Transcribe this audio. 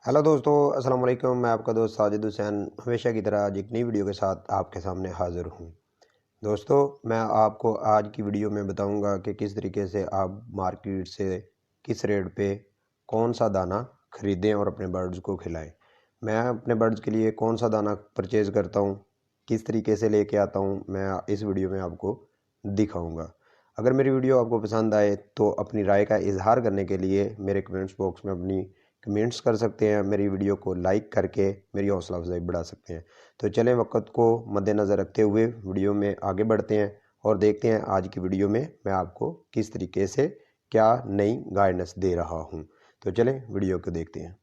Hello दोस्तों, अस्सलाम वालेकुम। मैं आपका दोस्त साजिद हुसैन हमेशा की तरह आज एक नई वीडियो के साथ आपके सामने हाज़िर हूँ। दोस्तों, मैं आपको आज की वीडियो में बताऊंगा कि किस तरीके से आप मार्केट से किस रेट पे कौन सा दाना ख़रीदें और अपने बर्ड्स को खिलाएं। मैं अपने बर्ड्स के लिए कौन सा दाना परचेज़ करता हूँ, किस तरीके से लेके आता हूँ, मैं इस वीडियो में आपको दिखाऊँगा। अगर मेरी वीडियो आपको पसंद आए तो अपनी राय का इजहार करने के लिए मेरे कमेंट्स बॉक्स में अपनी कमेंट्स कर सकते हैं। मेरी वीडियो को लाइक करके मेरी हौसला अफजाई बढ़ा सकते हैं। तो चलें, वक्त को मद्देनज़र रखते हुए वीडियो में आगे बढ़ते हैं और देखते हैं आज की वीडियो में मैं आपको किस तरीके से क्या नई गाइडेंस दे रहा हूं। तो चलें वीडियो को देखते हैं।